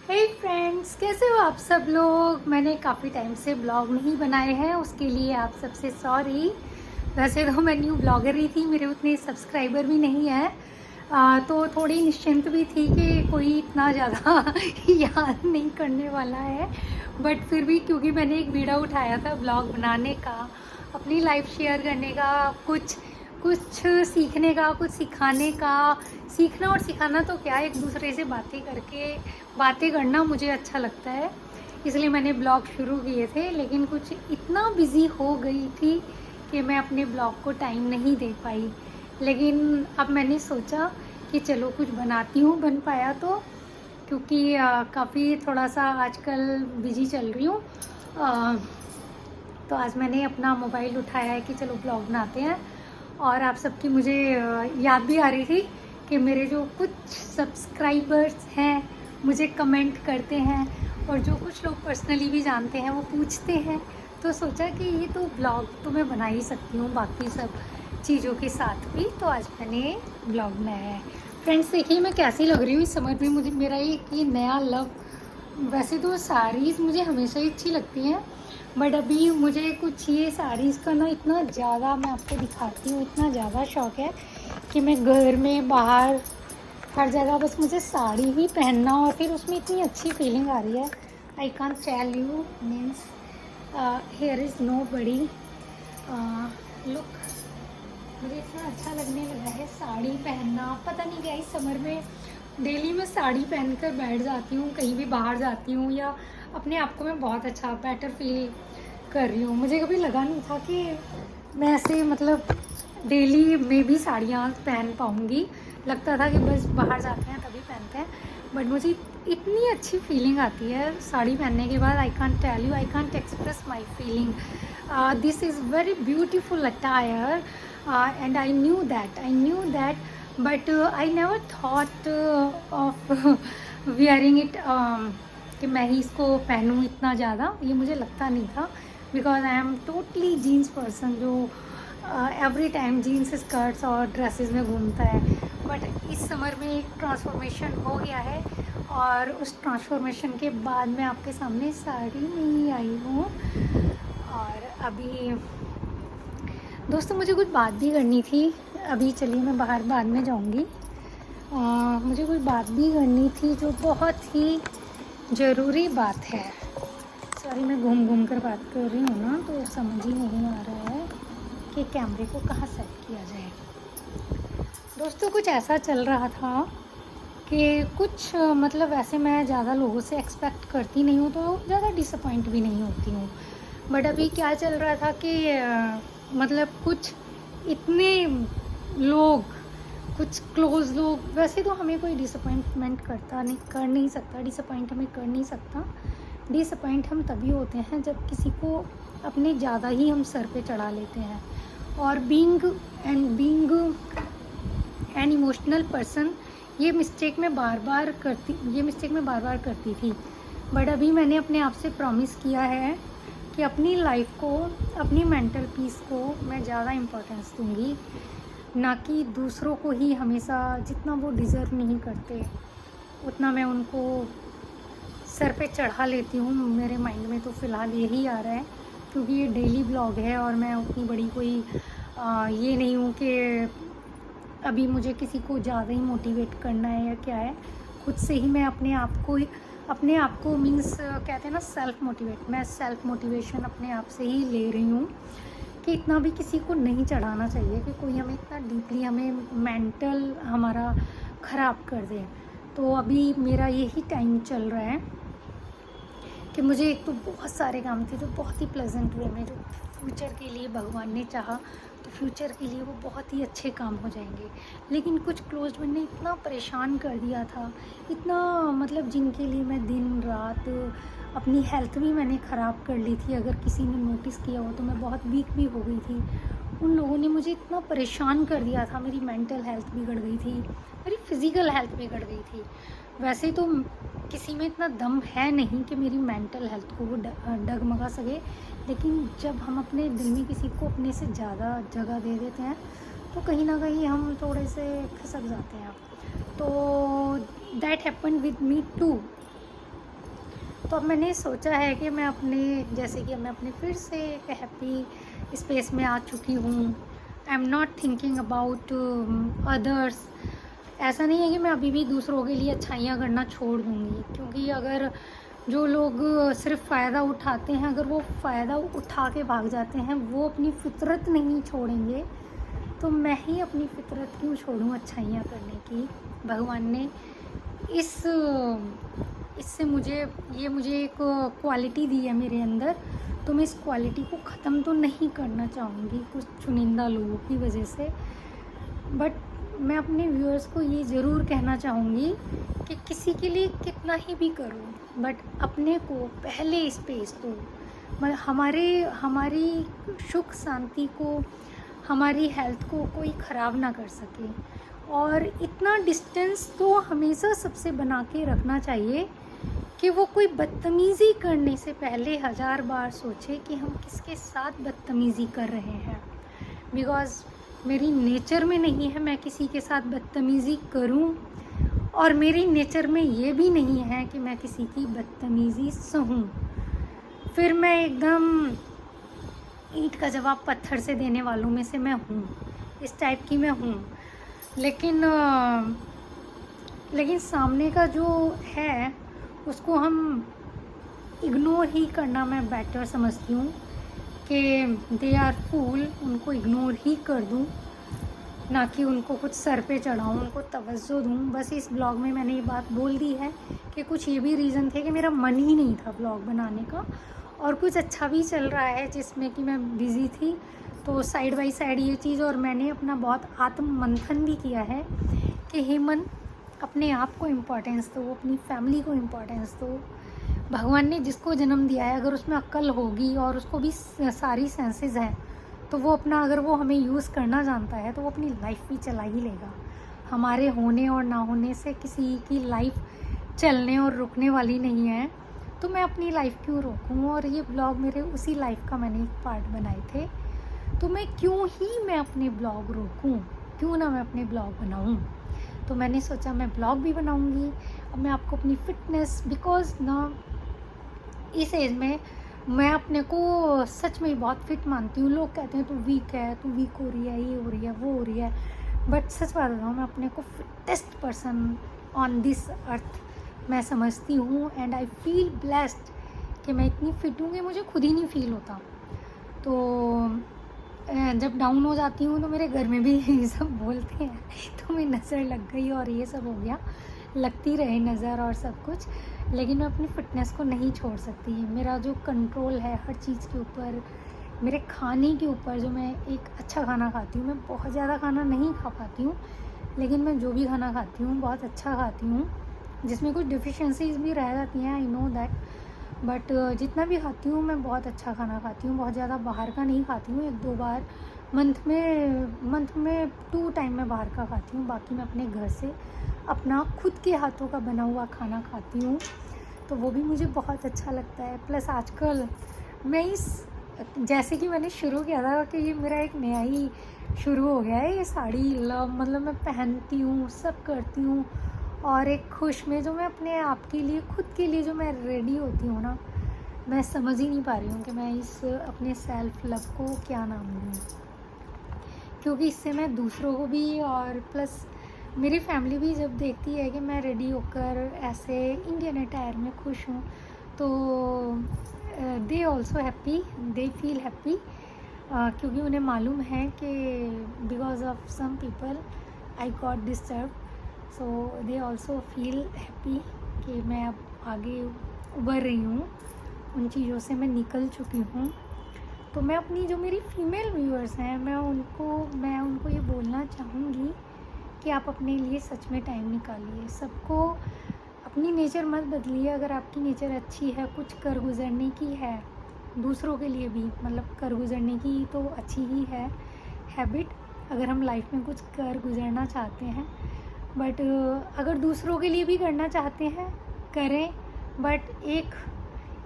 हे friends, कैसे हो आप सब लोग। मैंने काफ़ी टाइम से ब्लॉग नहीं बनाए हैं, उसके लिए आप सबसे सॉरी। वैसे तो मैं न्यू ब्लॉगर ही थी, मेरे उतने सब्सक्राइबर भी नहीं है, तो थोड़ी निश्चिंत भी थी कि कोई इतना ज़्यादा याद नहीं करने वाला है। बट फिर भी क्योंकि मैंने एक वीडियो उठाया था ब्लॉग बनाने का, अपनी लाइफ शेयर करने का, कुछ कुछ सीखने का, कुछ सिखाने का। सीखना और सिखाना तो क्या, एक दूसरे से बातें करना मुझे अच्छा लगता है, इसलिए मैंने ब्लॉग शुरू किए थे। लेकिन कुछ इतना बिज़ी हो गई थी कि मैं अपने ब्लॉग को टाइम नहीं दे पाई। लेकिन अब मैंने सोचा कि चलो कुछ बनाती हूँ, बन पाया तो, क्योंकि काफ़ी थोड़ा सा आजकल बिज़ी चल रही हूँ। तो आज मैंने अपना मोबाइल उठाया है कि चलो ब्लॉग बनाते हैं। और आप सबकी मुझे याद भी आ रही थी कि मेरे जो कुछ सब्सक्राइबर्स हैं मुझे कमेंट करते हैं, और जो कुछ लोग पर्सनली भी जानते हैं वो पूछते हैं। तो सोचा कि ये तो ब्लॉग तो मैं बना ही सकती हूँ बाकी सब चीज़ों के साथ भी, तो आज मैंने ब्लॉग बनाया है। फ्रेंड्स देखिए मैं कैसी लग रही हूँ इस समर में। मुझे मेरा ये नया लव, वैसे तो साड़ीज़ मुझे हमेशा ही अच्छी लगती हैं, बट अभी मुझे कुछ ये साड़ीज़ का ना इतना ज़्यादा, मैं आपको दिखाती हूँ, इतना ज़्यादा शौक़ है कि मैं घर में बाहर हर जगह बस मुझे साड़ी ही पहनना, और फिर उसमें इतनी अच्छी फीलिंग आ रही है। I can't tell you, means here is no बड़ी लुक। मुझे इतना अच्छा लगने लगा है साड़ी पहनना, पता नहीं क्या, इस समर में डेली मैं साड़ी पहनकर बैठ जाती हूँ, कहीं भी बाहर जाती हूँ, या अपने आप को मैं बहुत अच्छा बेटर फील कर रही हूँ। मुझे कभी लगा नहीं था कि मैं ऐसे मतलब डेली में भी साड़ियाँ पहन पाऊँगी। लगता था कि बस बाहर जाते हैं तभी पहनते हैं, बट मुझे इतनी अच्छी फीलिंग आती है साड़ी पहनने के बाद। I can't tell you, I can't express my feeling. This is very beautiful attire, and I knew that, but I never thought of wearing it, कि मैं ही इसको पहनूँ इतना ज़्यादा, ये मुझे लगता नहीं था, because I am totally jeans person जो एवरी टाइम जीन्स स्कर्ट्स और ड्रेसेस में घूमता है। बट इस समर में एक ट्रांसफॉर्मेशन हो गया है, और उस ट्रांसफॉर्मेशन के बाद मैं आपके सामने साड़ी में ही आई हूँ। और अभी दोस्तों मुझे कुछ बात भी करनी थी, अभी चलिए मैं बाहर बाद में जाऊंगी। मुझे कुछ बात भी करनी थी जो बहुत ही ज़रूरी बात है। सॉरी, मैं घूम घूम कर बात कर रही हूँ ना, तो समझ ही नहीं आ रहा है कि कैमरे को कहाँ सेट किया जाए। दोस्तों कुछ ऐसा चल रहा था कि कुछ मतलब वैसे मैं ज़्यादा लोगों से एक्सपेक्ट करती नहीं हूँ, तो ज़्यादा डिसअपॉइंट भी नहीं होती हूँ। बट अभी क्या चल रहा था कि मतलब कुछ इतने लोग, कुछ क्लोज़ लोग, वैसे तो हमें कोई डिसअपॉइंटमेंट कर नहीं सकता, डिसअपॉइंट हमें कर नहीं सकता। डिसअपॉइंट हम तभी होते हैं जब किसी को अपने ज़्यादा ही हम सर पे चढ़ा लेते हैं। और बीइंग एन इमोशनल पर्सन, ये मिस्टेक मैं बार बार करती थी। बट अभी मैंने अपने आप से प्रॉमिस किया है कि अपनी लाइफ को, अपनी मेंटल पीस को मैं ज़्यादा इम्पोर्टेंस दूंगी, ना कि दूसरों को ही हमेशा। जितना वो डिज़र्व नहीं करते उतना मैं उनको सर पे चढ़ा लेती हूँ। मेरे माइंड में तो फ़िलहाल यही आ रहा है, क्योंकि ये डेली ब्लॉग है और मैं उतनी बड़ी कोई ये नहीं हूँ कि अभी मुझे किसी को ज़्यादा ही मोटिवेट करना है या क्या है। खुद से ही मैं अपने आप को मीन्स कहते हैं ना सेल्फ़ मोटिवेट, मैं सेल्फ़ मोटिवेशन अपने आप से ही ले रही हूँ कि इतना भी किसी को नहीं चढ़ाना चाहिए कि कोई हमें इतना डीपली, हमें मेंटल हमारा ख़राब कर दे। तो अभी मेरा यही टाइम चल रहा है कि मुझे एक तो बहुत सारे काम थे जो बहुत ही प्लेजेंट वे में, जो फ्यूचर के लिए भगवान ने चाहा तो फ्यूचर के लिए वो बहुत ही अच्छे काम हो जाएंगे। लेकिन कुछ क्लोज वन ने इतना परेशान कर दिया था, इतना मतलब जिनके लिए मैं दिन रात, अपनी हेल्थ भी मैंने ख़राब कर ली थी। अगर किसी ने नोटिस किया हो तो मैं बहुत वीक भी हो गई थी। उन लोगों ने मुझे इतना परेशान कर दिया था, मेरी मेंटल हेल्थ बिगड़ गई थी, मेरी फ़िज़िकल हेल्थ बिगड़ गई थी। वैसे तो किसी में इतना दम है नहीं कि मेरी मेंटल हेल्थ को वो डगमगा सके, लेकिन जब हम अपने दिल में किसी को अपने से ज़्यादा जगह दे देते हैं तो कहीं ना कहीं हम थोड़े से खिसक जाते हैं। तो that happen with me too. तो अब मैंने सोचा है कि मैं अपने, जैसे कि मैं अपने फिर से एक हैप्पी स्पेस में आ चुकी हूँ। I am not thinking about others. ऐसा नहीं है कि मैं अभी भी दूसरों के लिए अच्छाइयाँ करना छोड़ दूँगी, क्योंकि अगर जो लोग सिर्फ फ़ायदा उठाते हैं, अगर वो फ़ायदा उठा के भाग जाते हैं, वो अपनी फितरत नहीं छोड़ेंगे, तो मैं ही अपनी फितरत क्यों छोड़ूं अच्छाइयाँ करने की। भगवान ने इस इससे मुझे एक क्वालिटी दी है मेरे अंदर, तो मैं इस क्वालिटी को ख़त्म तो नहीं करना चाहूँगी कुछ चुनिंदा लोगों की वजह से। बट मैं अपने व्यूअर्स को ये ज़रूर कहना चाहूँगी कि किसी के लिए कितना ही भी करो, बट अपने को पहले स्पेस दो। मतलब हमारी सुख शांति को, हमारी हेल्थ को कोई ख़राब ना कर सके। और इतना डिस्टेंस तो हमेशा सबसे बना के रखना चाहिए कि वो कोई बदतमीज़ी करने से पहले 1000 बार सोचे कि हम किसके साथ बदतमीज़ी कर रहे हैं। बिकॉज़ मेरी नेचर में नहीं है मैं किसी के साथ बदतमीज़ी करूं, और मेरी नेचर में ये भी नहीं है कि मैं किसी की बदतमीज़ी सहूं। फिर मैं एकदम ईंट का जवाब पत्थर से देने वालों में से मैं हूँ, इस टाइप की मैं हूँ। लेकिन सामने का जो है उसको हम इग्नोर ही करना मैं बेटर समझती हूँ कि दे आर फूल, उनको इग्नोर ही कर दूँ, ना कि उनको कुछ सर पे चढ़ाऊँ, उनको तवज्जो दूँ। बस इस ब्लॉग में मैंने ये बात बोल दी है कि कुछ ये भी रीज़न थे कि मेरा मन ही नहीं था ब्लॉग बनाने का, और कुछ अच्छा भी चल रहा है जिसमें कि मैं बिज़ी थी, तो साइड बाय साइड ये चीज़। और मैंने अपना बहुत आत्म मंथन भी किया है कि हे मन, अपने आप को इम्पोर्टेंस दो, अपनी फैमिली को इम्पोर्टेंस दो। भगवान ने जिसको जन्म दिया है, अगर उसमें अक्ल होगी और उसको भी सारी सेंसेस हैं, तो वो अपना, अगर वो हमें यूज़ करना जानता है, तो वो अपनी लाइफ भी चला ही लेगा। हमारे होने और ना होने से किसी की लाइफ चलने और रुकने वाली नहीं है, तो मैं अपनी लाइफ क्यों रोकूं। और ये ब्लॉग मेरे उसी लाइफ का मैंने एक पार्ट बनाए थे, तो मैं अपने ब्लॉग रोकूं, क्यों ना मैं अपने ब्लॉग बनाऊं। तो मैंने सोचा मैं ब्लॉग भी बनाऊंगी। अब मैं आपको अपनी फ़िटनेस, बिकॉज़ ना इस एज में मैं अपने को सच में बहुत फिट मानती हूँ। लोग कहते हैं तू वीक है, तू वीक हो रही है, ये हो रही है, वो हो रही है, बट सच बात बताऊँ, मैं अपने को fittest person on this earth मैं समझती हूँ। एंड आई फील ब्लेस्ड कि मैं इतनी फिट हूँ कि मुझे खुद ही नहीं फील होता। तो जब डाउन हो जाती हूँ तो मेरे घर में भी ये सब बोलते हैं तो मैं नज़र लग गई और ये सब हो गया, लगती रहे नज़र और सब कुछ, लेकिन मैं अपनी फ़िटनेस को नहीं छोड़ सकती। मेरा जो कंट्रोल है हर चीज़ के ऊपर, मेरे खाने के ऊपर, जो मैं एक अच्छा खाना खाती हूँ, मैं बहुत ज़्यादा खाना नहीं खा पाती हूँ, लेकिन मैं जो भी खाना खाती हूँ बहुत अच्छा खाती हूँ, जिसमें कुछ डिफिशेंसीज भी रह जाती हैं, आई नो दैट, बट जितना भी खाती हूँ मैं बहुत अच्छा खाना खाती हूँ। बहुत ज़्यादा बाहर का नहीं खाती हूँ, 1-2 बार मंथ में 2 टाइम मैं बाहर का खाती हूँ, बाकी मैं अपने घर से अपना खुद के हाथों का बना हुआ खाना खाती हूँ, तो वो भी मुझे बहुत अच्छा लगता है। प्लस आजकल मैं जैसे कि मैंने शुरू किया था कि ये मेरा एक नया ही शुरू हो गया है, ये साड़ी मतलब मैं पहनती हूँ, सब करती हूँ, और एक खुश में जो मैं अपने आप के लिए, खुद के लिए जो मैं रेडी होती हूँ ना, मैं समझ ही नहीं पा रही हूँ कि मैं इस अपने सेल्फ लव को क्या नाम दूँ, क्योंकि इससे मैं दूसरों को भी, और प्लस मेरी फैमिली भी जब देखती है कि मैं रेडी होकर ऐसे इंडियन अटायर में खुश हूँ, तो they also happy, they feel happy, क्योंकि उन्हें मालूम है कि because of some people I got disturb, so they also feel happy कि मैं अब आगे उभर रही हूँ, उन चीज़ों से मैं निकल चुकी हूँ। तो मैं अपनी, जो मेरी फीमेल व्यूअर्स हैं, मैं उनको ये बोलना चाहूँगी कि आप अपने लिए सच में टाइम निकालिए। सबको अपनी नेचर मत बदलिए। अगर आपकी नेचर अच्छी है, कुछ कर गुजरने की है, दूसरों के लिए भी मतलब कर गुजरने की, तो अच्छी ही है हैबिट, अगर हम लाइफ में कुछ कर गुजरना चाहते हैं। बट अगर दूसरों के लिए भी करना चाहते हैं, करें, बट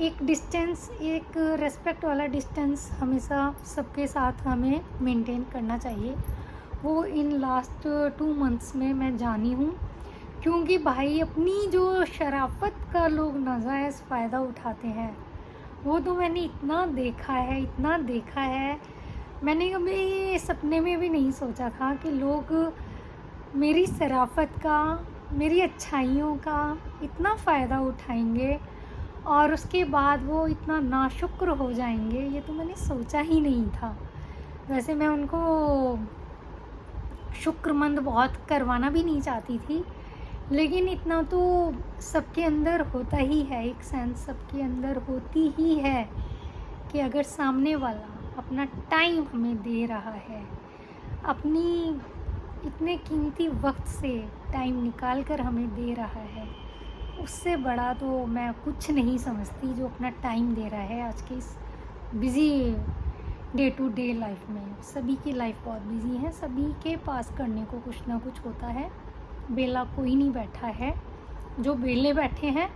एक डिस्टेंस, एक रेस्पेक्ट वाला डिस्टेंस हमेशा सबके साथ हमें मेंटेन करना चाहिए। वो इन लास्ट 2 मंथ्स में मैं जानी हूँ, क्योंकि भाई अपनी जो शराफत का लोग नाजायज़ फ़ायदा उठाते हैं, वो तो मैंने इतना देखा है, इतना देखा है। मैंने कभी सपने में भी नहीं सोचा था कि लोग मेरी शराफत का, मेरी अच्छाइयों का इतना फ़ायदा उठाएंगे और उसके बाद वो इतना नाशुक्र हो जाएंगे। ये तो मैंने सोचा ही नहीं था। वैसे मैं उनको शुक्रमंद बहुत करवाना भी नहीं चाहती थी, लेकिन इतना तो सबके अंदर होता ही है, एक सेंस सबके अंदर होती ही है कि अगर सामने वाला अपना टाइम हमें दे रहा है, अपनी इतने कीमती वक्त से टाइम निकाल कर हमें दे रहा है, उससे बड़ा तो मैं कुछ नहीं समझती जो अपना टाइम दे रहा है। आज की इस busy day to day life में सभी की लाइफ बहुत बिज़ी है, सभी के पास करने को कुछ ना कुछ होता है। बेला कोई नहीं बैठा है, जो बेले बैठे हैं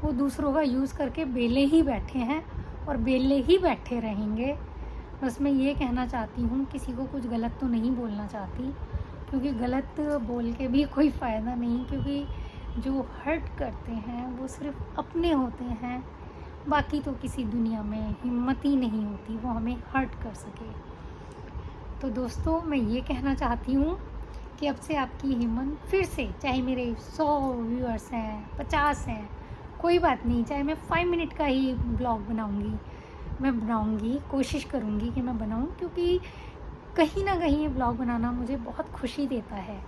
वो दूसरों का यूज़ करके बेले ही बैठे हैं और बेले ही बैठे रहेंगे। बस मैं ये कहना चाहती हूँ, किसी को कुछ गलत तो नहीं बोलना चाहती, क्योंकि गलत बोल के भी कोई फ़ायदा नहीं, क्योंकि जो हर्ट करते हैं वो सिर्फ अपने होते हैं, बाकी तो किसी दुनिया में हिम्मत ही नहीं होती वो हमें हर्ट कर सके। तो दोस्तों मैं ये कहना चाहती हूँ कि अब से आपकी हिम्मत फिर से, चाहे मेरे 100 व्यूअर्स हैं, 50 हैं, कोई बात नहीं, चाहे मैं 5 मिनट का ही ब्लॉग बनाऊँगी, मैं बनाऊँगी, कोशिश करूँगी कि मैं बनाऊँ, क्योंकि कहीं ना कहीं ये ब्लॉग बनाना मुझे बहुत खुशी देता है।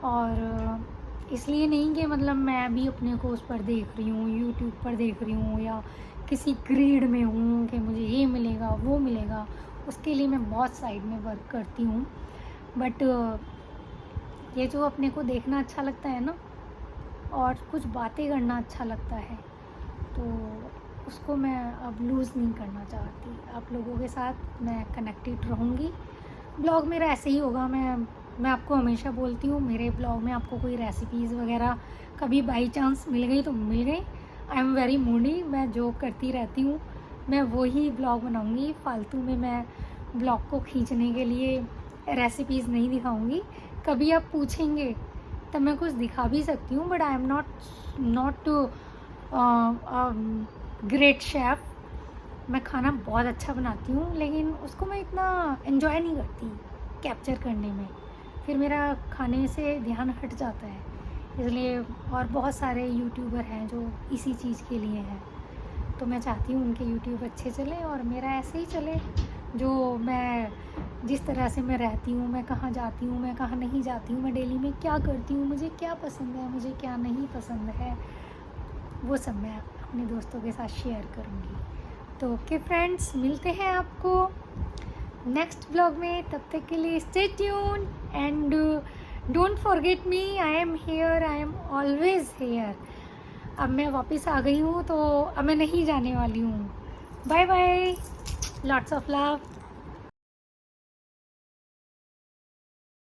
और इसलिए नहीं कि मतलब मैं भी अपने को उस पर देख रही हूँ, यूट्यूब पर देख रही हूँ या किसी ग्रेड में हूँ कि मुझे ये मिलेगा वो मिलेगा, उसके लिए मैं बहुत साइड में वर्क करती हूँ। बट ये जो अपने को देखना अच्छा लगता है ना, और कुछ बातें करना अच्छा लगता है, तो उसको मैं अब लूज़ नहीं करना चाहती। आप लोगों के साथ मैं कनेक्टेड रहूँगी। ब्लॉग मेरा ऐसे ही होगा। मैं आपको हमेशा बोलती हूँ, मेरे ब्लॉग में आपको कोई रेसिपीज़ वगैरह कभी बाई चांस मिल गई तो मिल गई। आई एम वेरी मूडी, मैं जो करती रहती हूँ मैं वही ब्लॉग बनाऊँगी। फालतू में मैं ब्लॉग को खींचने के लिए रेसिपीज़ नहीं दिखाऊँगी। कभी आप पूछेंगे तब मैं कुछ दिखा भी सकती हूँ, but I am not great chef. मैं खाना बहुत अच्छा बनाती हूँ, लेकिन उसको मैं इतना एंजॉय नहीं करती कैप्चर करने में, फिर मेरा खाने से ध्यान हट जाता है। इसलिए और बहुत सारे यूट्यूबर हैं जो इसी चीज़ के लिए हैं, तो मैं चाहती हूँ उनके यूट्यूब अच्छे चले और मेरा ऐसे ही चले। जो मैं जिस तरह से मैं रहती हूँ, मैं कहाँ जाती हूँ, मैं कहाँ नहीं जाती हूँ, मैं डेली में क्या करती हूँ, मुझे क्या पसंद है, मुझे क्या नहीं पसंद है, वो सब मैं अपने दोस्तों के साथ शेयर करूँगी। तो ओके फ्रेंड्स, मिलते हैं आपको नेक्स्ट ब्लॉग में। तब तक के लिए stay tune and don't forget me, I am here, I am always here. अब मैं वापस आ गई हूँ, तो अब मैं नहीं जाने वाली हूँ। Bye bye, lots of love.